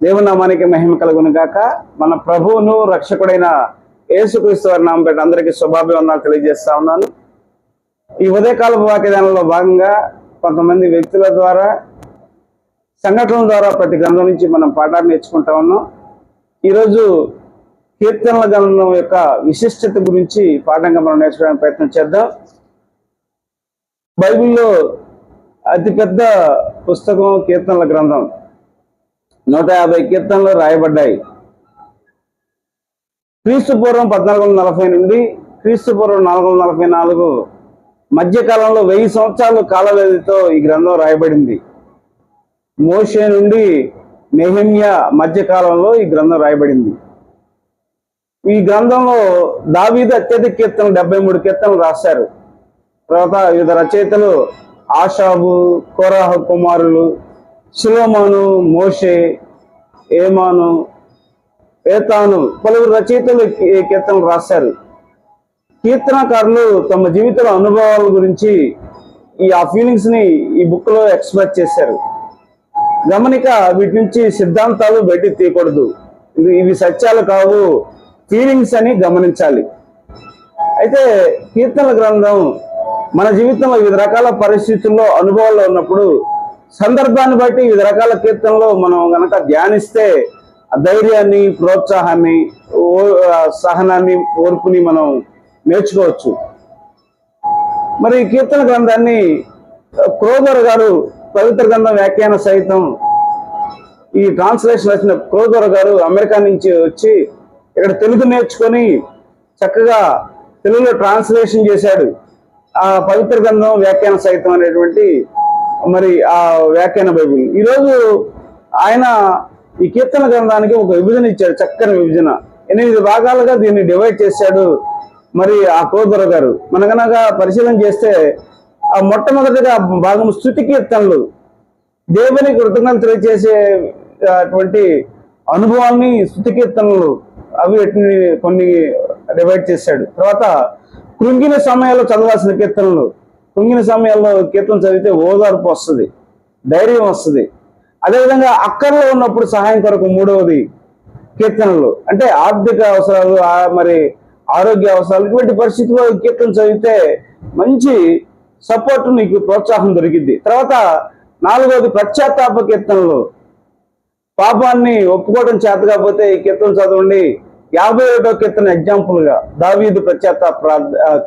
దేవుని నామానికి మహిమ కలుగును గాక. మన ప్రభువును రక్షకుడైన యేసుక్రీస్తు వారి నామం పెట్టి అందరికీ శుభాభివందనాలు తెలియజేస్తా ఉన్నాను. ఈ ఉదయకాలపు వాక్యదానంలో భాగంగా కొంతమంది వ్యక్తుల ద్వారా, సంఘటనల ద్వారా ప్రతి గ్రంథం నుంచి మనం పాఠాలు నేర్చుకుంటా ఉన్నాం. ఈరోజు కీర్తనల గ్రంథం యొక్క విశిష్టత గురించి పాఠంగా మనం నేర్చుకోవడానికి ప్రయత్నం చేద్దాం. బైబిల్లో అతిపెద్ద పుస్తకం కీర్తనల గ్రంథం. 150 కీర్తనలు రాయబడ్డాయి. క్రీస్తు పూర్వం 1440 నుండి క్రీస్తు పూర్వం 444 మధ్యకాలంలో 1000 సంవత్సరాలు కాల వ్యవధితో ఈ గ్రంథం రాయబడింది. మోషే నుండి నెహెమ్యా మధ్యకాలంలో ఈ గ్రంథం రాయబడింది. ఈ గ్రంథంలో దావీదు అత్యధిక కీర్తనలు 73 కీర్తనలు రాశారు. తర్వాత వివిధ రచయితలు ఆషాబు, కోరాహ కుమారులు, సులోమాను, మోషే, ఏమాను, ఏతాను పలువురు రచయితలు కీర్తనలు రాశారు. కీర్తనకారులు తమ జీవితంలో అనుభవాల గురించి ఆ ఫీలింగ్స్ ని ఈ బుక్ లో ఎక్స్ప్రెస్ చేశారు. గమనిక, వీటి నుంచి సిద్ధాంతాలు బయటికి తీయకూడదు. ఇవి సత్యాలు కావు, ఫీలింగ్స్ అని గమనించాలి. అయితే కీర్తనల గ్రంథం మన జీవితంలో వివిధ రకాల పరిస్థితుల్లో అనుభవాల్లో ఉన్నప్పుడు సందర్భాన్ని బట్టి వివిధ రకాల కీర్తనలో మనం గనక ధ్యానిస్తే ధైర్యాన్ని, ప్రోత్సాహాన్ని, సహనాన్ని, ఓర్పుని మనం నేర్చుకోవచ్చు. మరి ఈ కీర్తన గ్రంథాన్ని క్రోధర్ గారు పవిత్ర గ్రంథం వ్యాఖ్యాన సహితం ఈ ట్రాన్స్లేషన్ వచ్చిన క్రోధర్ గారు అమెరికా నుంచి వచ్చి ఇక్కడ తెలుగు నేర్చుకొని చక్కగా తెలుగులో ట్రాన్స్లేషన్ చేశాడు. ఆ పవిత్ర గ్రంథం వ్యాఖ్యాన సహితం అనేటువంటి మరి ఆ వ్యాఖ్యాన బైబిల్. ఈరోజు ఆయన ఈ కీర్తన గ్రంథానికి ఒక విభజన ఇచ్చాడు, చక్కని విభజన. 8 భాగాలుగా దీన్ని డివైడ్ చేశాడు మరి ఆ కోదర గారు. మన కనుక పరిశీలన చేస్తే ఆ మొట్టమొదటిగా భాగం స్తుతి కీర్తనలు, దేవుని కృతజ్ఞతలు తెలియజేసే అటువంటి అనుభవాల్ని స్తుతి కీర్తనలు అవి కొన్ని డివైడ్ చేశాడు. తర్వాత కృంగిన సమయాల్లో చదవాల్సిన కీర్తనలు, కృంగిన సమయాల్లో కీర్తన చదివితే ఓదార్పు వస్తుంది, ధైర్యం వస్తుంది. అదేవిధంగా అక్కర్లో ఉన్నప్పుడు సహాయం కొరకు 3వది కీర్తనలు, అంటే ఆర్థిక అవసరాలు, మరి ఆరోగ్య అవసరాలు, ఇటువంటి పరిస్థితుల్లో కీర్తన చదివితే మంచి సపోర్ట్, నీకు ప్రోత్సాహం దొరికింది. తర్వాత 4వది పశ్చాత్తాప కీర్తనలు, పాపాన్ని ఒప్పుకోవడం చేత కాకపోతే ఈ కీర్తన చదవండి. 51వ కీర్తన ఎగ్జాంపుల్ గా దావీదు పశ్చాత్తాప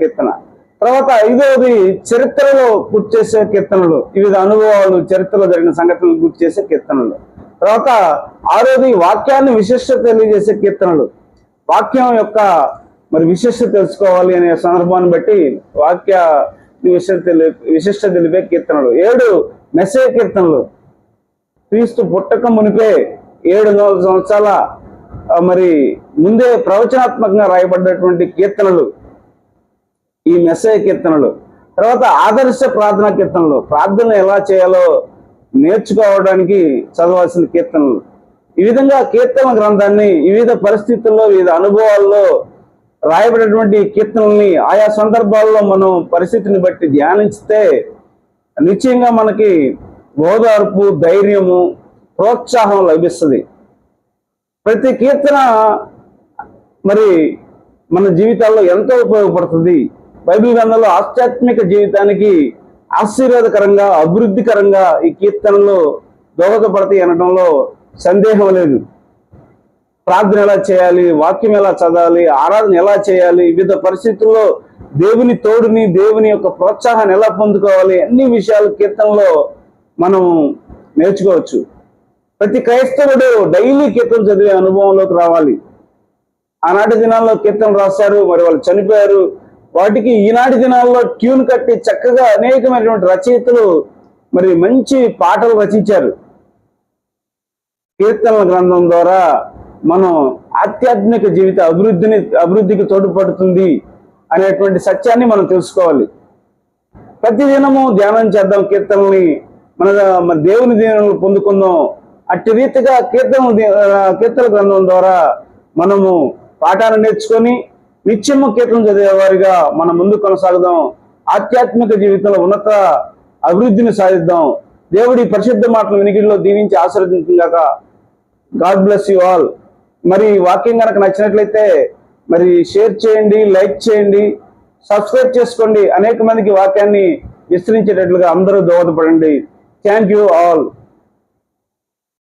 కీర్తన. తర్వాత 5వది చరిత్రలో గుర్తు చేసే కీర్తనలు, వివిధ అనుభవాలు, చరిత్రలో జరిగిన సంఘటనలు గుర్తు చేసే కీర్తనలు. తర్వాత 6వది వాక్యాన్ని విశిష్టత తెలియజేసే కీర్తనలు, వాక్యం యొక్క మరి విశిష్టత తెలుసుకోవాలి అనే సందర్భాన్ని బట్టి వాక్య విశిష్టత తెలిపే కీర్తనలు. 7 మెస్సేజ్ కీర్తనలు, క్రీస్తు పుట్టక మునిపే 700 సంవత్సరాల మరి ముందే ప్రవచనాత్మకంగా రాయబడ్డటువంటి కీర్తనలు ఈ మెస్సేజ్ కీర్తనలు. తర్వాత ఆదర్శ ప్రార్థనా కీర్తనలు, ప్రార్థన ఎలా చేయాలో నేర్చుకోవడానికి చదవాల్సిన కీర్తనలు. ఈ విధంగా కీర్తన గ్రంథాన్ని వివిధ పరిస్థితుల్లో, వివిధ అనుభవాల్లో రాయబడినటువంటి కీర్తనల్ని ఆయా సందర్భాల్లో మనం పరిస్థితిని బట్టి ధ్యానిస్తే నిశ్చయంగా మనకి ఓదార్పు, ధైర్యము, ప్రోత్సాహం లభిస్తుంది. ప్రతి కీర్తన మరి మన జీవితాల్లో ఎంతో ఉపయోగపడుతుంది. బైబిల్ గ్రంథంలో ఆధ్యాత్మిక జీవితానికి ఆశీర్వాదకరంగా, అభివృద్ధికరంగా ఈ కీర్తనలు దోహదపడతాయి అనడంలో సందేహం లేదు. ప్రార్థన ఎలా చేయాలి, వాక్యం ఎలా చదవాలి, ఆరాధన ఎలా చేయాలి, వివిధ పరిస్థితుల్లో దేవుని తోడుని, దేవుని యొక్క ప్రోత్సాహాన్ని ఎలా పొందుకోవాలి, అన్ని విషయాలు కీర్తనలో మనం నేర్చుకోవచ్చు. ప్రతి క్రైస్తవుడు డైలీ కీర్తన చదివే అనుభవంలోకి రావాలి. ఆనాటి దినాల్లో కీర్తన రాశారు, మరి వాళ్ళు చనిపోయారు. వాటికి ఈనాటి దినాల్లో ట్యూన్ కట్టి చక్కగా అనేకమైనటువంటి రచయితలు మరి మంచి పాటలు రచించారు. కీర్తనల గ్రంథం ద్వారా మనం ఆధ్యాత్మిక జీవిత అభివృద్ధికి తోడ్పడుతుంది అనేటువంటి సత్యాన్ని మనం తెలుసుకోవాలి. ప్రతి దినము ధ్యానం చేద్దాం కీర్తనల్ని, మన దేవుని దీవెనలు పొందుకుందాం. అట్టి రీతిగా కీర్తన గ్రంథం ద్వారా మనము పాఠాలు నేర్చుకొని నిత్యము కీర్తన చదివేవారిగా మనం ముందుకు కొనసాగుదాం. ఆధ్యాత్మిక జీవితంలో ఉన్నత అభివృద్ధిని సాధిద్దాం. దేవుడి పరిశుద్ధ మాటలు వినికిడిలో దీవించి ఆశీర్వదించుగాక. God bless you all. మరి ఈ వాక్యం కనుక నచ్చినట్లయితే మరి షేర్ చేయండి, లైక్ చేయండి, సబ్స్క్రైబ్ చేసుకోండి. అనేక మందికి వాక్యాన్ని విస్తరించేటట్లుగా అందరూ దోహదపడండి. Thank you all.